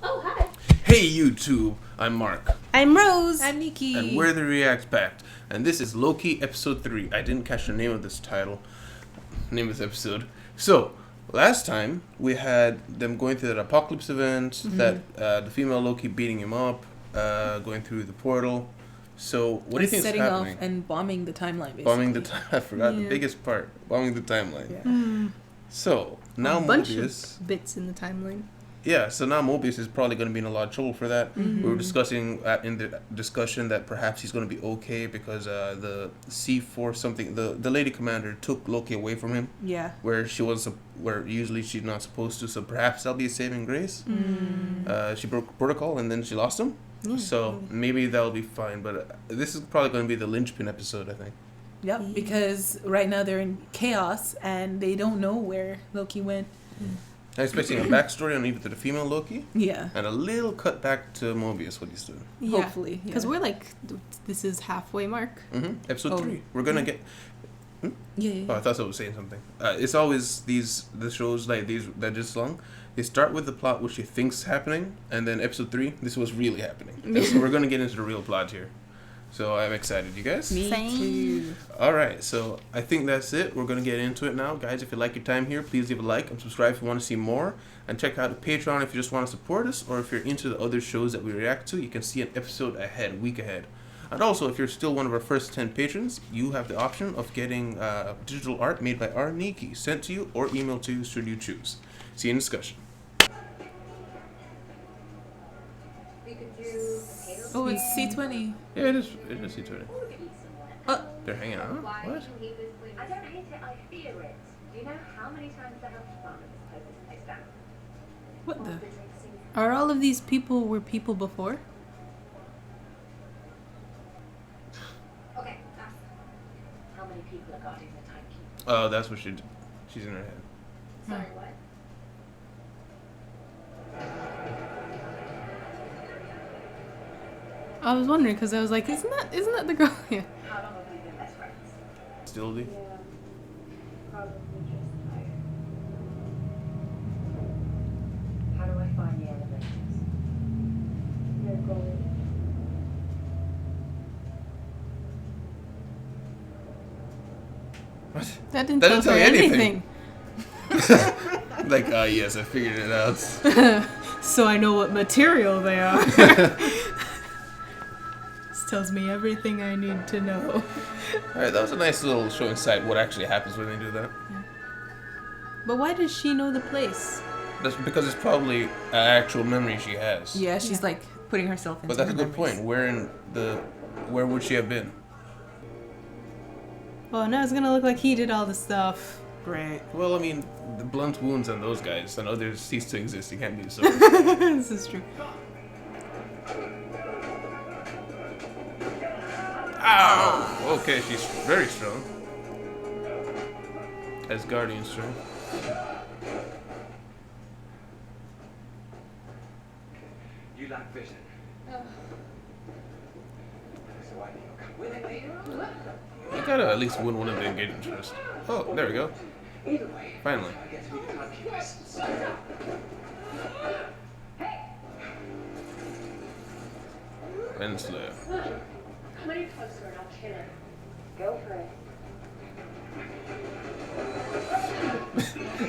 Oh, hi. Hey YouTube, I'm Mark. I'm Rose. I'm Nikki. And we're the React Pact. And this is Loki episode 3. I didn't catch the name of this episode. So, last time we had them going through that apocalypse event, that the female Loki beating him up, going through the portal. So, what do you think is setting happening? off and bombing the timeline, basically. Bombing the I forgot the biggest part. Bombing the timeline. Yeah. So, now a bunch Mobius... of bits in the timeline. Yeah, so now Mobius is probably going to be in a lot of trouble for that. Mm-hmm. We were discussing in the discussion that perhaps he's going to be okay because the C4 something, the lady commander took Loki away from him. Yeah. Where usually she's not supposed to. So perhaps that'll be a saving grace. She broke protocol and then she lost him. So maybe that'll be fine. But this is probably going to be the linchpin episode, I think. Yep, because right now they're in chaos and they don't know where Loki went. I'm expecting a backstory on either the female Loki. Yeah. And a little cut back to Mobius, what he's doing. Yeah. Hopefully. Because we're like, this is halfway mark. Episode 3. We're going to get... Yeah. Oh, I thought I was saying something. It's always the shows like these that just long. They start with the plot which you think's happening, and then episode 3, this was really happening. So we're gonna get into the real plot here. So I'm excited, you guys. Me too. All right, so I think that's it. We're gonna get into it now, guys. If you like your time here, please leave a like and subscribe if you want to see more, and check out the Patreon if you just want to support us, or if you're into the other shows that we react to, you can see an episode ahead, week ahead. And also, if you're still one of our first 10 patrons, you have the option of getting digital art made by our Nikki sent to you or emailed to you should you choose. See you in discussion. Oh, it's C20. Yeah, it is C20. They're hanging out? What? I don't hate it, I fear it. Do you know how many times the health department has closed this place down? What the? Are all of these people were people before? Okay, ask how many people are guarding the timekeeper? Oh, that's what she's in her head. Sorry, what? I was wondering because I was like, isn't that the girl? Yeah. How long have we been best friends? Still be? Probably just tired. How do I find the elevators? No goal. What? That didn't tell tell her you anything. Like, yes, I figured it out. So I know what material they are. This tells me everything I need to know. Alright, that was a nice little showing sight what actually happens when they do that. But why does she know the place? That's because it's probably an actual memory she has. Yeah, she's like putting herself into But that's a her good memories. point. Where would she have been? Well, now it's gonna look like he did all the stuff. Right. Well, I mean, the blunt wounds on those guys and others cease to exist. You can't be so. This is true. Ow! Okay, she's very strong. As Guardian strength. You lack vision. So why do you come with me? You gotta at least win one of the engagements first. Oh, there we go. Either way, Finally. I get to be the timekeepers. And slow. Come any closer and I'll kill him. Go for it.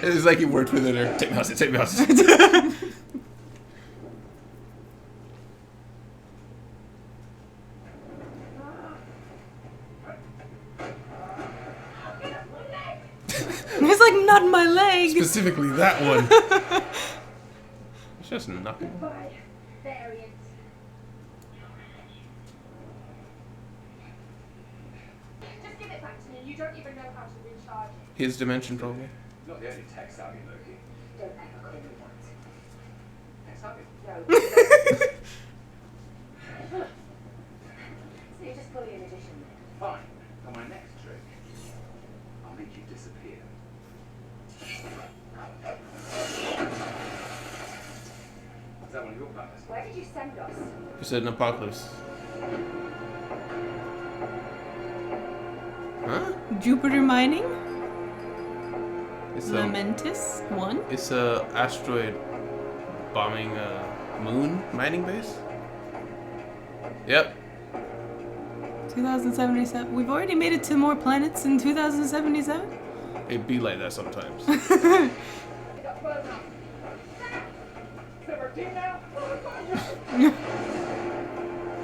It's like he worked with her. Take me hostage, take me hostage. He's like, not my leg. Specifically that one. It's just nothing. Bye. Variant. Just give it back to me. You don't even know how to recharge it. His dimension, probably. Not the only tech savvy Loki. Don't ever call me once. Tech savvy? No. So you're just fully a magician then? Fine. For my next trick, I'll make you disappear. Is that one of your plans? Where did you send us? You said an apocalypse. Huh? Jupiter mining? It's Lamentis 1? It's a asteroid bombing moon mining base. Yep. 2077. We've already made it to more planets in 2077? It be like that sometimes.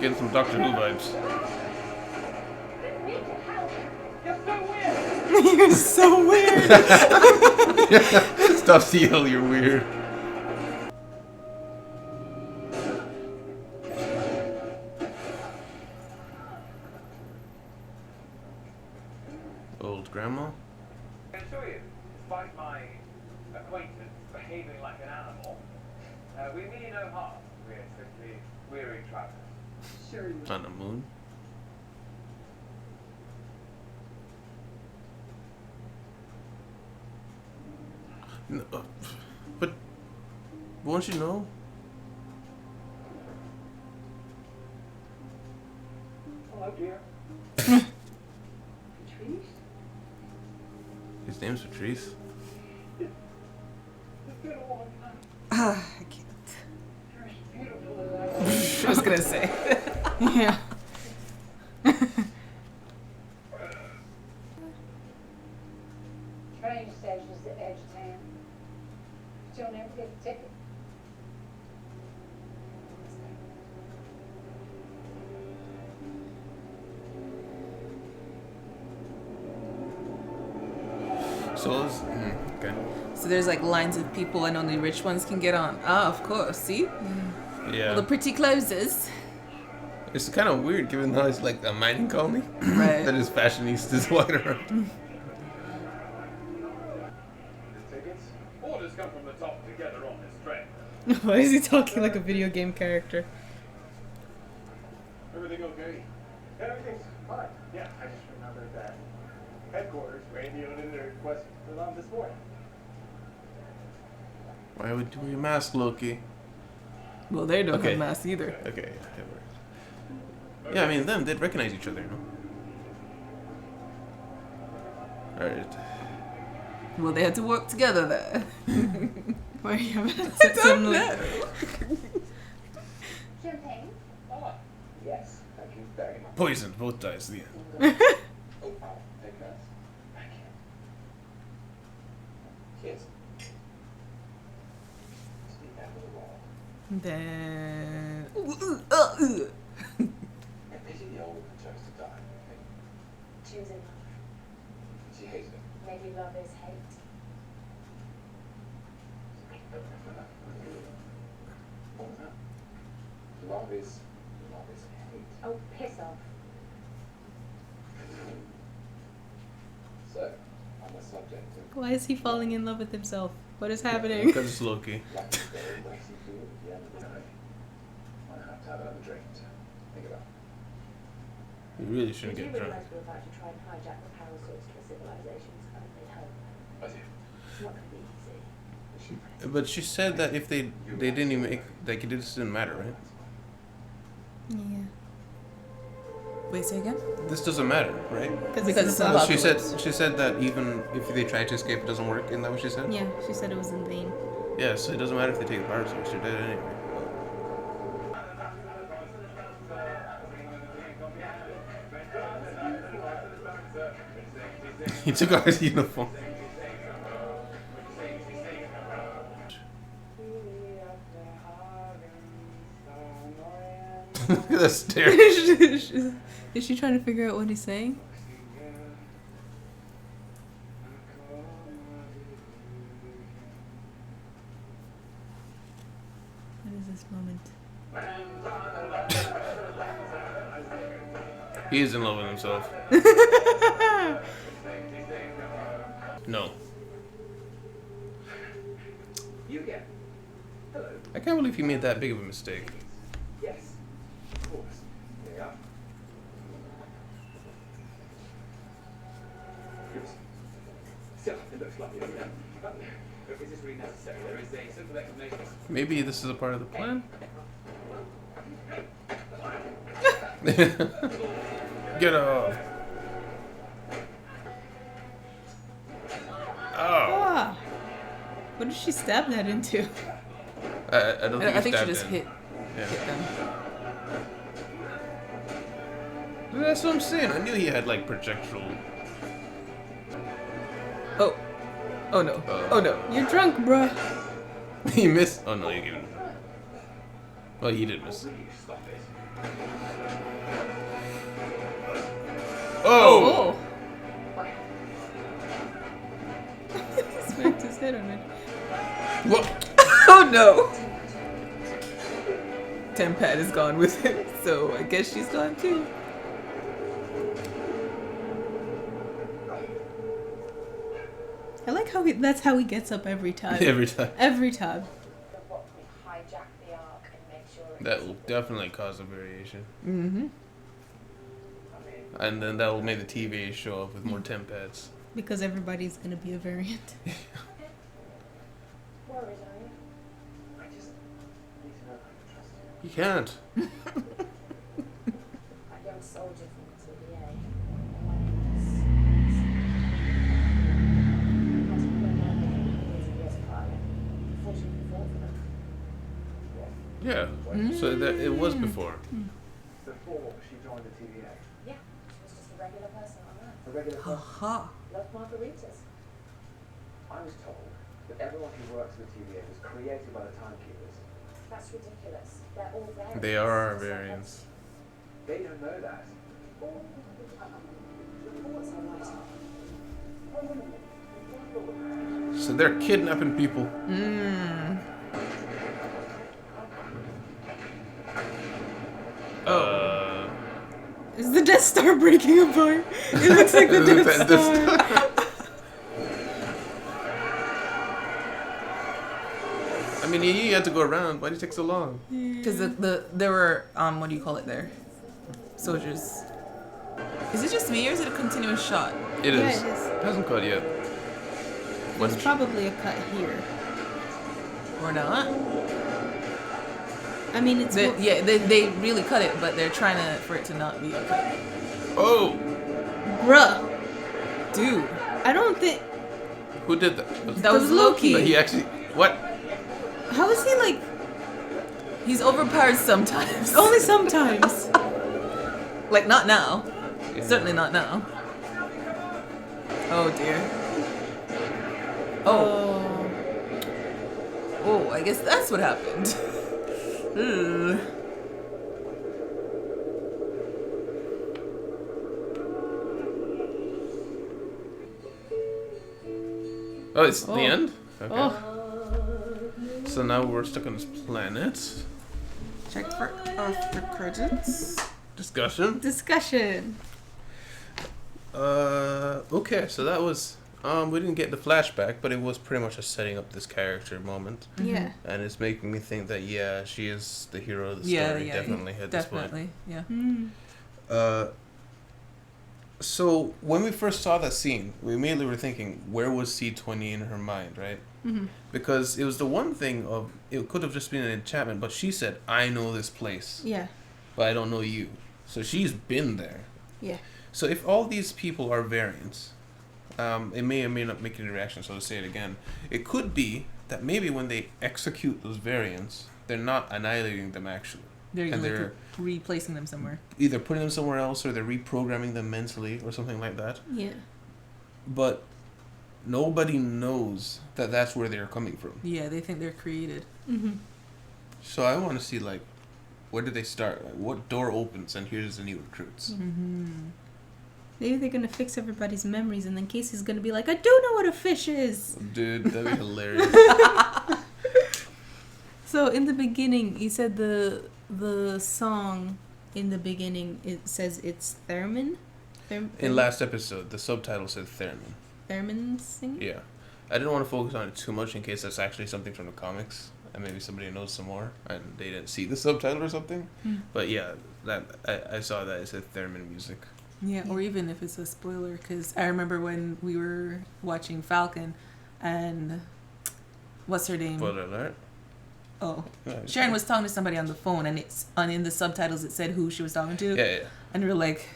Getting some Doctor Who vibes. You're so weird. Stop CL, you're weird. Old grandma. I can show you, despite my acquaintance behaving like an animal, we mean you no harm. We're simply weary travelers. Sure you On the moon. No, but won't you know? Hello, dear. His name's Patrice. It's been a long time. I can't. You're as beautiful as I I was gonna say. Yeah. Train station's the edge of town. But you'll never get a ticket. So it's, okay. So there's like lines of people and only rich ones can get on. Ah, of course. See? Yeah. All the pretty clothes. It's kind of weird given how it's like a mining colony. Right. That is fashionistas walking around. The tickets? Orders come from the top together on this train. Why is he talking like a video game character? Everything okay? Everything's fine. Yeah, I just remembered that headquarters radioed in their request for them this morning. Why would you wear a mask, Loki? Well, they don't Okay. have masks either. Okay, yeah, it works. Yeah, I mean, they'd recognize each other, you know? Alright. Well, they had to work together there. Why are you having I such don't some know. Champagne? Ah, yes. Thank you very much. Poison, both dies at the end. Oh, take that. Thank you. Cheers. It's the end of the world. Then. I pity the old woman who chose to die. Choosing love. She hated it. Maybe love is hate. More than that. Love is hate. Oh, piss off. So, on the subject of Why is he falling in love with himself? What is happening? Because it's Loki. life is very waxy feel at the end of the day. Might have to have another drink to think about. You really shouldn't Did you get realise drunk. we're about to try and hijack the power source to a civilization's currently home? I do. It's not going to be easy. But she said that if they didn't even make, like, it just didn't matter, right? Yeah. Wait, say again? This doesn't matter, right? Because it's But not. she said that even if they try to escape, it doesn't work. Isn't that what she said? Yeah, she said it was in vain. Yeah, so it doesn't matter if they take the power source. They're dead anyway. He took off his uniform. Look at that stare. Is she trying to figure out what he's saying? What is this moment? He is in love with himself. No. You again. Hello. I can't believe he made that big of a mistake. Yes. Of course. Here we are. Good. So, it looks like it's done. But is this really necessary? There is a simple explanation. Maybe this is a part of the plan? Get off. Oh. Ah! What did she stab that into? I don't think I think she stabbed just him. hit Yeah. them. That's what I'm saying. I knew he had like projectile. Oh. Oh no. Oh no. You're drunk, bruh. He missed. Oh no, you gave him. Well, he did miss. Oh! Smacked his head on it. What? Oh no. Tempad is gone with him, so I guess she's gone too. I like how that's how he gets up every time. Every time. Every time. What will hijack the ark and make sure it That will definitely cause a variation. Mm-hmm. And then that will make the TVA show up with more temp pads. Because everybody's gonna be a variant. worries, are you? I just need to know if I can trust you. You can't. A young soldier from the TVA. Unfortunately, fought for them. Yeah. So that it was before. Before she joined the TVA. Yeah, she was just a regular person on Earth. A regular person. Haha. Loved margaritas. I was told that everyone who works in the TVA was created by the Timekeepers. That's ridiculous. They're all variants. They are our variants. They don't know that. Reports are right. So they're kidnapping people. Mm. Is the Death Star breaking apart? It looks like the Death Star. I mean, you had to go around. Why did it take so long? Because there were what do you call it there? Soldiers. Is it just me or is it a continuous shot? It Yeah, is. it is. It hasn't cut yet. There's probably a cut here. Or not? I mean, it's They really cut it, but they're trying for it to not be a cut. Oh! bruh. Dude, I don't think. Who did that? that was Loki. But he actually. What? How is he like? He's overpowered sometimes. Only sometimes. Like not now. Yeah. Certainly not now. Oh dear. Oh. Oh, I guess that's what happened. Ugh. Oh, it's the Oh. end? Okay. Oh. So now we're stuck on this planet. Check for after credits. Discussion. Discussion. Okay, so that was. We didn't get the flashback, but it was pretty much a setting up this character moment. Yeah. And it's making me think that, yeah, she is the hero of the Yeah, story, yeah, definitely, at this point. Definitely, yeah. Mm. So when we first saw that scene, we immediately were thinking, where was C20 in her mind, right? Mm-hmm. Because it was the one thing of, it could have just been an enchantment, but she said, I know this place, Yeah. but I don't know you. So she's been there. Yeah. So if all these people are variants, it may or may not make any reaction, so to say it again. It could be that maybe when they execute those variants, they're not annihilating them actually. They're, And like, they're replacing them somewhere. either putting them somewhere else or they're reprogramming them mentally or something like that. Yeah. But nobody knows that that's where they're coming from. Yeah, they think they're created. Mm-hmm. So I want to see, like, where did they start? Like, what door opens and here's the new recruits? Mm-hmm. Maybe they're gonna fix everybody's memories, and then Casey's gonna be like, "I do know what a fish is." Dude, that'd be hilarious. So in the beginning, you said the song in the beginning, it says it's Theremin. In last episode, the subtitle said Theremin. Theremin singing. Yeah. I didn't want to focus on it too much in case that's actually something from the comics and maybe somebody knows some more and they didn't see the subtitle or something. Mm. But yeah, that I saw that it said Theremin music. Yeah, or even if it's a spoiler, because I remember when we were watching Falcon, and what's her name? Spoiler alert. Oh, Yeah, Sharon was talking to somebody on the phone, and in the subtitles it said who she was talking to. Yeah. And we were like,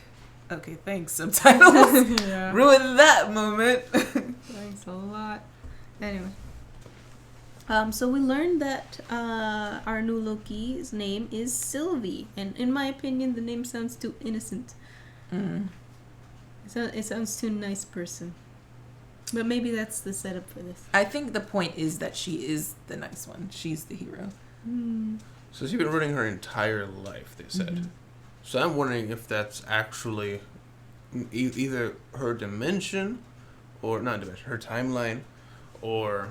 okay, thanks, subtitles. Yeah. Ruined that moment. Thanks a lot. Anyway. So we learned that our new Loki's name is Sylvie, and in my opinion, the name sounds too innocent. So it sounds too nice person. But maybe that's the setup for this. I think the point is that she is the nice one. She's the hero. So she's been running her entire life, they said. So I'm wondering if that's actually either her dimension, or not dimension, her timeline, or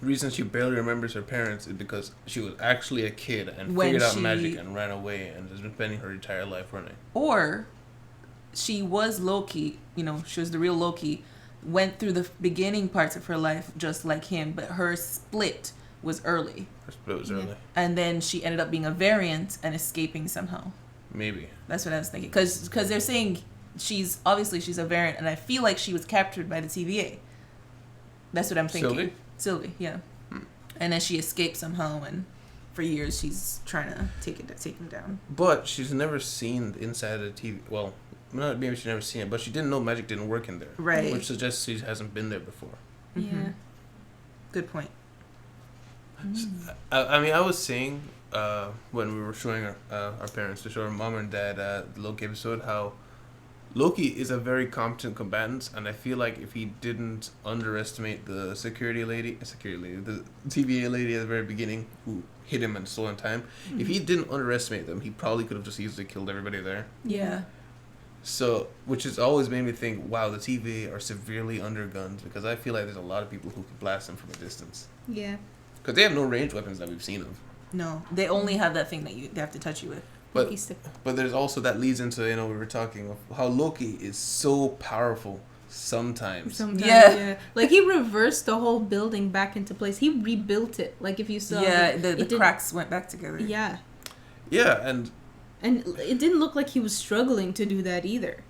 the reason she barely remembers her parents is because she was actually a kid and figured out magic and ran away and has been spending her entire life running. Or she was Loki, she was the real Loki, went through the beginning parts of her life just like him, but her split was early. Her split was early. And then she ended up being a variant and escaping somehow. Maybe. That's what I was thinking. Because they're saying she's a variant, and I feel like she was captured by the TVA. That's what I'm thinking. Sylvie, yeah. And then she escaped somehow, and for years she's trying to take him down. But she's never seen the inside of the TV. Well, not maybe she's never seen it, but she didn't know magic didn't work in there. Right. Which suggests she hasn't been there before. Yeah. Good point. I mean, I was saying when we were showing our parents to show our mom and dad the Loki episode how Loki is a very competent combatant, and I feel like if he didn't underestimate the security lady, the TVA lady at the very beginning who hit him and stole in time, if he didn't underestimate them, he probably could have just easily killed everybody there. Yeah. So, which has always made me think, wow, the TVA are severely undergunned, because I feel like there's a lot of people who can blast them from a distance. Yeah. Because they have no ranged weapons that we've seen of. No, they only have that thing that they have to touch you with. But there's also that leads into, we were talking of how Loki is so powerful sometimes. Yeah. Like he reversed the whole building back into place. He rebuilt it. Like if you saw. Yeah, the cracks went back together. Yeah. Yeah, and it didn't look like he was struggling to do that either.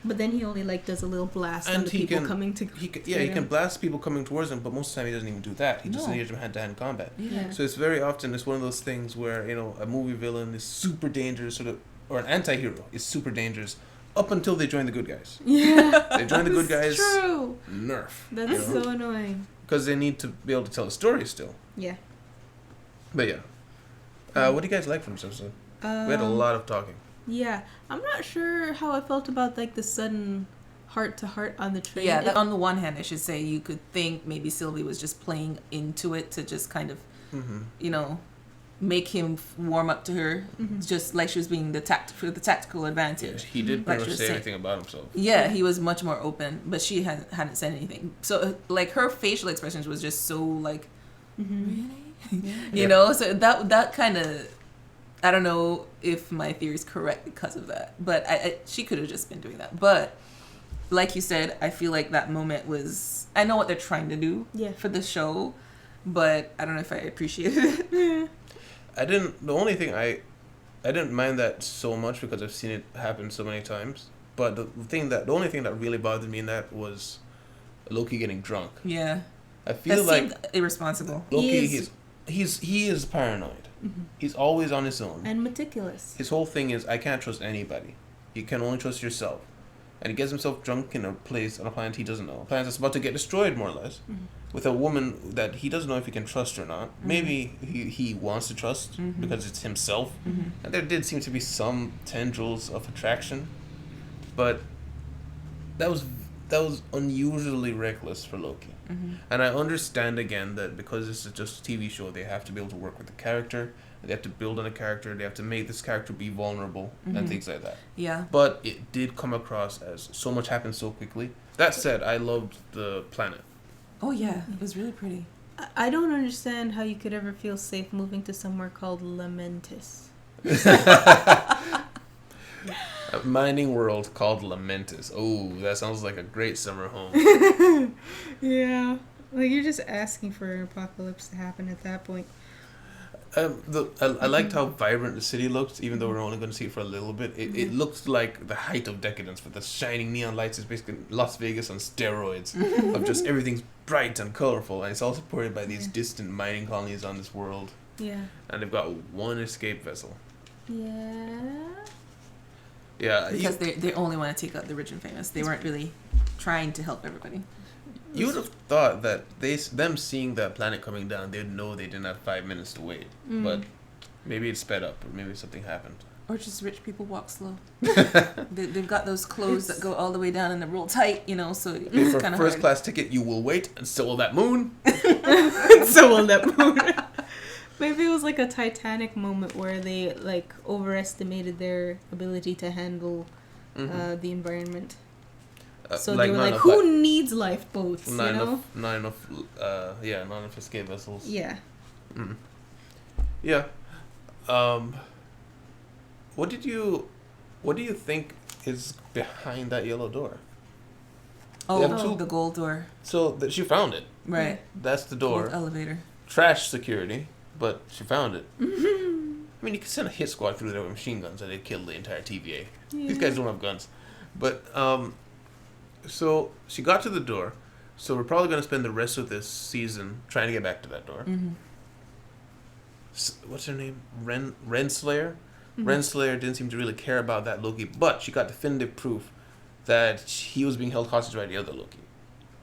But then he only does a little blast on the people coming to. He can blast people coming towards him, but most of the time he doesn't even do that. He just engages them hand-to-hand combat. Yeah. So it's very often one of those things where a movie villain is super dangerous, or an anti-hero is super dangerous up until they join the good guys. Yeah. They join the good guys. True. Nerf. That's so annoying. Because they need to be able to tell a story still. Yeah. But yeah. What do you guys like from this episode? We had a lot of talking. Yeah, I'm not sure how I felt about the sudden heart-to-heart on the train. Yeah, on the one hand, I should say you could think maybe Sylvie was just playing into it to just kind of, make him warm up to her, just like she was being the tactical advantage. Yeah, he did pretty much say anything about himself. Yeah, he was much more open, but she hadn't said anything. So her facial expressions was just so really, So that kind of. I don't know if my theory is correct because of that, but she could have just been doing that. But like you said, I feel like that moment was. I know what they're trying to do for the show, but I don't know if I appreciated it. I didn't. The only thing I didn't mind that so much because I've seen it happen so many times. But the only thing that really bothered me in that was Loki getting drunk. Yeah, I feel that seemed irresponsible. Loki, he is paranoid. He's always on his own. And meticulous. His whole thing is, I can't trust anybody. You can only trust yourself. And he gets himself drunk in a place, on a planet he doesn't know. A planet that's about to get destroyed, more or less. With a woman that he doesn't know if he can trust or not. Maybe he wants to trust because it's himself. And there did seem to be some tendrils of attraction. But that was unusually reckless for Loki. And I understand again that because this is just a TV show, they have to be able to work with the character, they have to build on a character, they have to make this character be vulnerable and things like that. Yeah. But it did come across as so much happened so quickly. That said, I loved the planet. Oh yeah, it was really pretty. I don't understand how you could ever feel safe moving to somewhere called Lamentis. A mining world called Lamentis. Oh, that sounds like a great summer home. Yeah. You're just asking for an apocalypse to happen at that point. I liked how vibrant the city looked, even though we're only going to see it for a little bit. It looked like the height of decadence with the shining neon lights. It's basically Las Vegas on steroids of just everything's bright and colorful. And it's all supported by these distant mining colonies on this world. Yeah. And they've got one escape vessel. Yeah. Yeah. Because they only want to take out the rich and famous. They weren't really trying to help everybody. You would have thought that them seeing that planet coming down, they'd know they didn't have 5 minutes to wait. But maybe it sped up, or maybe something happened. Or just rich people walk slow. They've got those clothes that go all the way down and they're real tight, you know, so it's kind of first class ticket, you will wait, and so will that moon. So will that moon. Maybe it was like a Titanic moment where they like overestimated their ability to handle the environment. So like they were like, who needs lifeboats? Not enough escape vessels. Yeah. Mm. Yeah. What do you think is behind that yellow door? Oh, the gold door. So she found it. Right. That's the door. Gold elevator. Trash security, but she found it. I mean, you could send a hit squad through there with machine guns and they'd kill the entire TVA. Yeah. These guys don't have guns. But, so she got to the door. So we're probably going to spend the rest of this season trying to get back to that door. Mm-hmm. What's her name? Renslayer? Mm-hmm. Renslayer didn't seem to really care about that Loki, but she got definitive proof that he was being held hostage by the other Loki.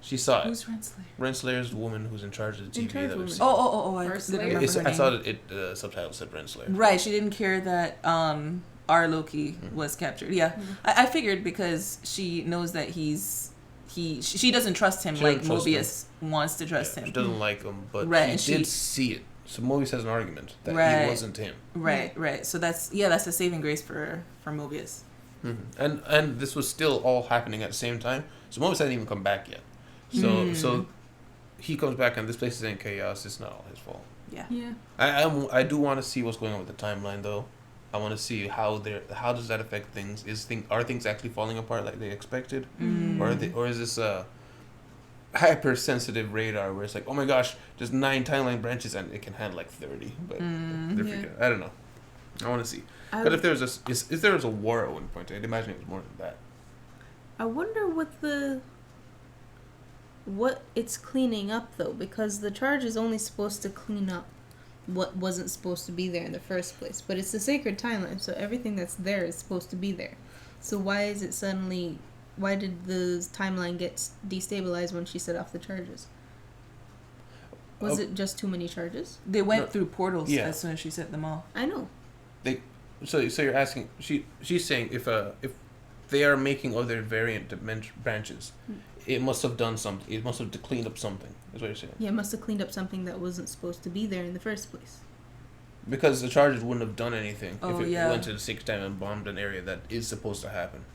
She saw it. Who's Renslayer? Renslayer is the woman who's in charge of the TV. That we've seen. I didn't remember her name. I saw that subtitle said Renslayer. Right, she didn't care that our Loki was captured. Yeah, I figured because she knows that she doesn't trust him like Mobius wants to trust him. She doesn't like him, but she did see it. So Mobius has an argument that he wasn't him. Right. So that's a saving grace for Mobius. Mm-hmm. And this was still all happening at the same time. So Mobius hadn't even come back yet. So he comes back and this place is in chaos. It's not all his fault. Yeah. I do want to see what's going on with the timeline though. I want to see how does that affect things? Are things actually falling apart like they expected, or is this a hypersensitive radar where it's like, oh my gosh, there's 9 timeline branches and it can handle like 30, but they're freaking. I don't know. I want to see. But if there was a war at one point, I'd imagine it was more than that. I wonder what it's cleaning up though, because the charge is only supposed to clean up what wasn't supposed to be there in the first place. But it's the sacred timeline, so everything that's there is supposed to be there. So why did the timeline get destabilized when she set off the charges? Was it just too many charges? They went through portals as soon as she set them off. I know. So you're asking, she's saying if they are making other variant branches, it must have done something. It must have cleaned up something. Is what you're saying? Yeah, it must have cleaned up something that wasn't supposed to be there in the first place. Because the charges wouldn't have done anything if it went to the 6th time and bombed an area that is supposed to happen.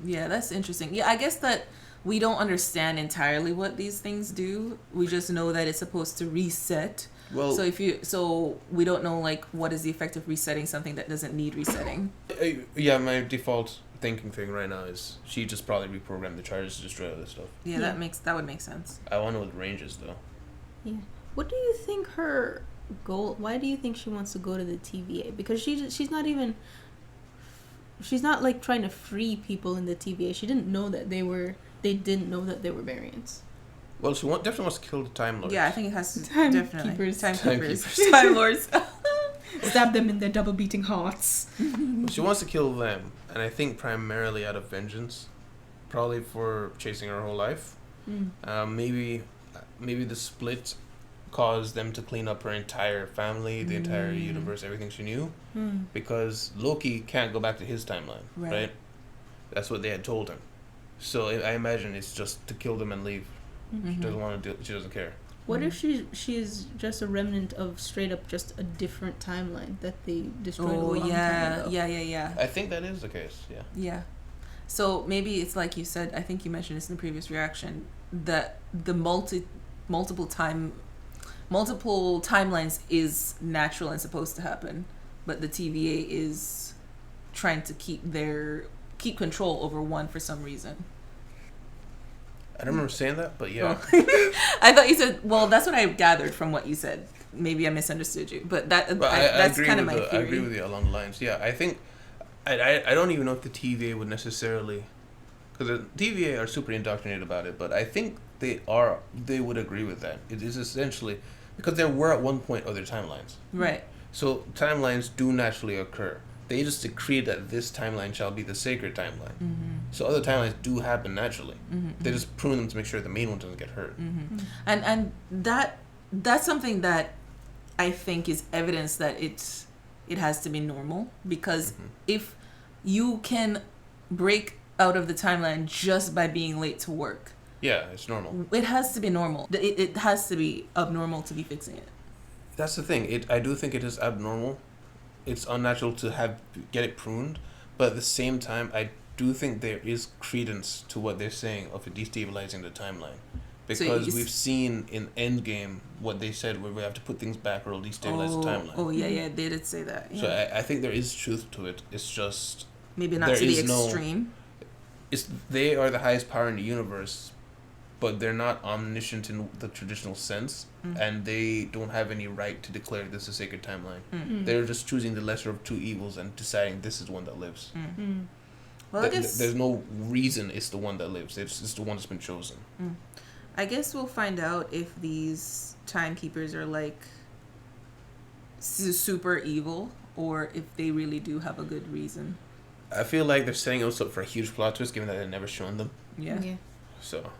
Yeah, that's interesting. Yeah, I guess that we don't understand entirely what these things do. We just know that it's supposed to reset. Well, so we don't know like what is the effect of resetting something that doesn't need resetting. My default thinking thing right now is she just probably reprogrammed the charges to destroy other stuff. Yeah, that would make sense. I want to know what the range is though. Yeah. What do you think her goal? Why do you think she wants to go to the TVA? Because she's not like trying to free people in the TVA. She didn't know that they didn't know that they were variants. Well, she definitely wants to kill the Time Lords. Yeah, I think it has to Timekeepers. Time Lords. Stab them in their double beating hearts. She wants to kill them, and I think primarily out of vengeance, probably for chasing her whole life. Maybe the split caused them to clean up her entire family, the entire universe, everything she knew, because Loki can't go back to his timeline, right? That's what they had told him. So I imagine it's just to kill them and leave. She doesn't want to do it. She doesn't care. What if she's just a remnant of straight up just a different timeline that they destroyed a long time ago? Yeah. I think that is the case, yeah. Yeah. So maybe it's like you said, I think you mentioned this in the previous reaction, that the multiple timelines is natural and supposed to happen, but the TVA is trying to keep control over one for some reason. I don't remember saying that, but yeah. I thought you said, well, that's what I gathered from what you said. Maybe I misunderstood you, but that's kind of my theory. I agree with you along the lines. Yeah, I think, I don't even know if the TVA would necessarily, because the TVA are super indoctrinated about it, but I think they would agree with that. It is essentially, because there were at one point other timelines. Right. So timelines do naturally occur. they just decreed that this timeline shall be the sacred timeline. Mm-hmm. So other timelines do happen naturally. Mm-hmm. They just prune them to make sure the main one doesn't get hurt. Mm-hmm. And that's something that I think is evidence that it has to be normal, because if you can break out of the timeline just by being late to work, Yeah, it's normal. it has to be normal. It has to be abnormal to be fixing it. That's the thing. I do think it is abnormal. It's unnatural to get it pruned, but at the same time, I do think there is credence to what they're saying of destabilizing the timeline, because we've seen in Endgame what they said, where we have to put things back or it'll destabilize the timeline. Oh yeah, they did say that. Yeah. So I think there is truth to it. It's just maybe not there to the is no- extreme. they are the highest power in the universe, but they're not omniscient in the traditional sense, and they don't have any right to declare this a sacred timeline. They're just choosing the lesser of two evils and deciding this is the one that lives. Well, I guess There's no reason it's the one that lives. It's the one that's been chosen. I guess we'll find out if these timekeepers are like super evil, or if they really do have a good reason. I feel like they're setting us up for a huge plot twist, given that they've never shown them. Yeah. So,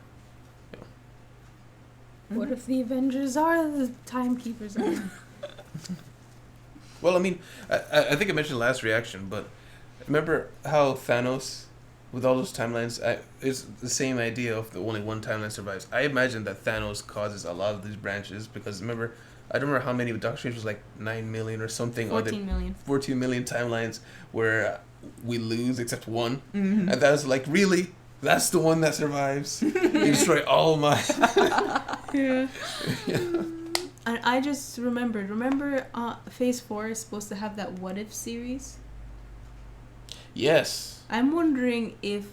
What if the Avengers are the timekeepers? well, I mean, I think I mentioned last reaction, but remember how Thanos, with all those timelines, it's the same idea of the only one timeline survives. I imagine that Thanos causes a lot of these branches, because remember, I don't remember how many, but Doctor Strange was like 9 million or something. 14 million. 14 million timelines where we lose except one. And that was like, really? That's the one that survives? You destroy all my... Yeah. And I just remembered. Remember, Phase 4 is supposed to have that What If series? Yes. I'm wondering if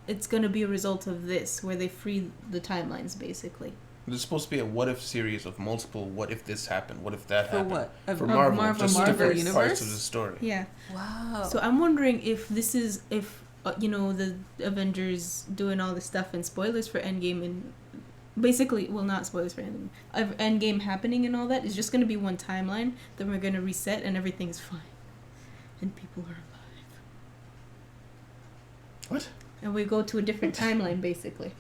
it's going to be a result of this, where they free the timelines, basically. There's supposed to be a what if series of multiple what if this happened, what if that For happened. what? For Marvel, Marvel just Marvel different universe? parts of the story. Yeah. Wow. So I'm wondering if this is, the Avengers doing all this stuff, and spoilers for Endgame, and basically, well, not spoilers for Endgame, Endgame happening and all that, is just going to be one timeline, then we're going to reset and everything's fine. And people are alive. What? And we go to a different timeline, basically.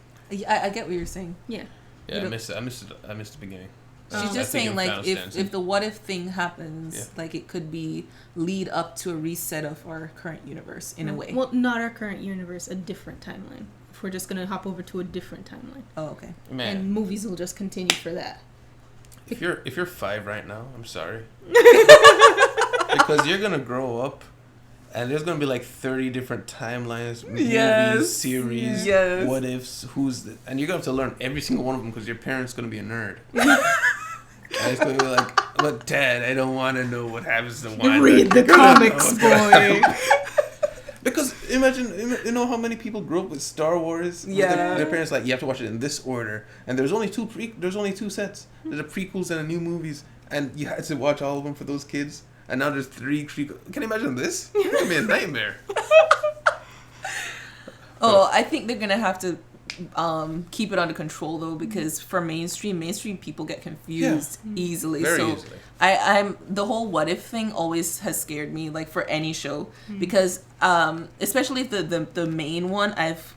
I get what you're saying. Yeah. Yeah, I missed the beginning. She's I just think saying, like, Thanos if dancing. the what if thing happens, Yeah. like, it could be lead up to a reset of our current universe in a way. Well, not our current universe, a different timeline. If we're just going to hop over to a different timeline. Oh, okay. Man, And movies will just continue for that. if you're 5 right now, I'm sorry. Because you're gonna grow up, and there's gonna be like 30 different timelines, movies, Yes. series, Yes. what ifs, and you're gonna have to learn every single one of them because your parents gonna be a nerd. And it's gonna be like, but Dad, I don't want to know what happens to Wanda. Read the comics, boy. Because imagine, you know how many people grew up with Star Wars? With Yeah. their parents like, you have to watch it in this order, and there's only two sets. There's the prequels and the new movies, and you had to watch all of them for those kids. And now there's 3 prequels. Can you imagine this? It's gonna be a nightmare. Oh, I think they're gonna have to keep it under control though, because for mainstream people get confused easily. Very so easily. I'm the whole what if thing always has scared me, like for any show, because especially if the main one, I've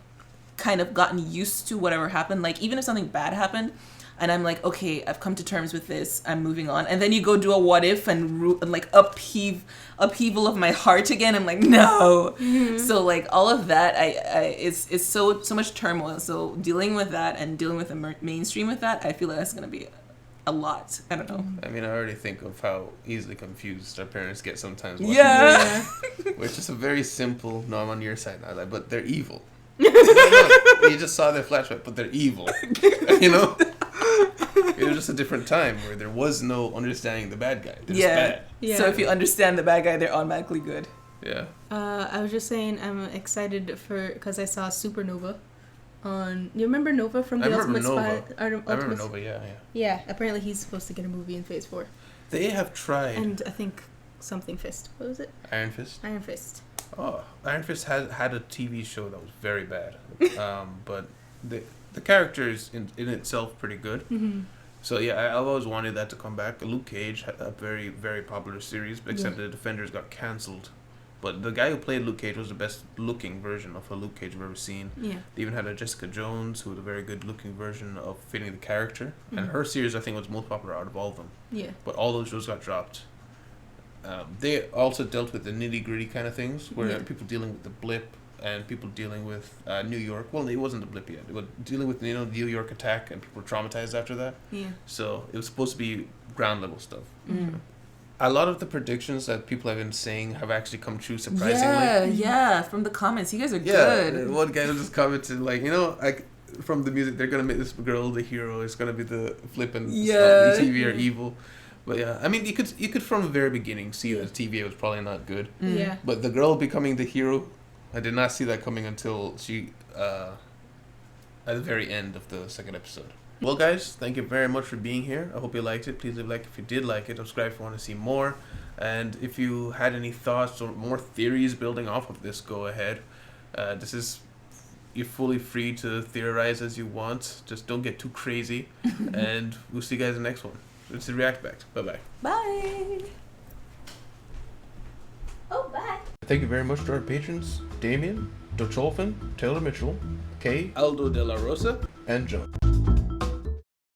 kind of gotten used to whatever happened. Like even if something bad happened, and I'm like, okay, I've come to terms with this, I'm moving on. And then you go do a what if and like upheaval of my heart again. I'm like, no. So like all of that, it's so much turmoil. So dealing with that and dealing with the mainstream with that, I feel like that's gonna be a lot. I don't know. I mean, I already think of how easily confused our parents get sometimes. Yeah. Which is a very simple, no, I'm on your side now, like, but they're evil. You just saw their flashback, but they're evil. You know? It was just a different time where there was no understanding the bad guy. They're just bad. Yeah. So if you understand the bad guy, they're automatically good. Yeah. I was just saying I'm excited because I saw Supernova on... You remember Nova from the Ultimate Spy? I remember Nova, yeah. Yeah, apparently he's supposed to get a movie in Phase 4. They have tried. And I think something Fist. What was it? Iron Fist? Iron Fist. Oh, Iron Fist had a TV show that was very bad. But the characters in itself pretty good. Mm-hmm. So yeah, I've always wanted that to come back. Luke Cage had a very, very popular series, but except the Defenders got cancelled But the guy who played Luke Cage was the best looking version of a Luke Cage I've ever seen. Yeah. They even had a Jessica Jones who was a very good looking version of fitting the character. And her series, I think, was most popular out of all of them. Yeah. But all those shows got dropped. They also dealt with the nitty gritty kind of things, where people dealing with the blip and people dealing with New York. Well, it wasn't the blip yet. It was dealing with, New York attack, and people were traumatized after that. Yeah. So it was supposed to be ground level stuff. Mm. A lot of the predictions that people have been saying have actually come true, surprisingly. Yeah, from the comments. You guys are good. One guy just commented, like, from the music, they're going to make this girl the hero. It's going to be the flippant TVA are evil. But yeah, I mean, you could from the very beginning see that TVA was probably not good. Mm. Yeah. But the girl becoming the hero, I did not see that coming until she, at the very end of the second episode. Well, guys, thank you very much for being here. I hope you liked it. Please leave a like if you did like it. Subscribe if you want to see more. And if you had any thoughts or more theories building off of this, go ahead. You're fully free to theorize as you want. Just don't get too crazy. And we'll see you guys in the next one. It's the React Back. Bye-bye. Bye. Oh, bye. Thank you very much to our patrons, Damien, Docholfin, Taylor Mitchell, Kay, Aldo De La Rosa, and Joe.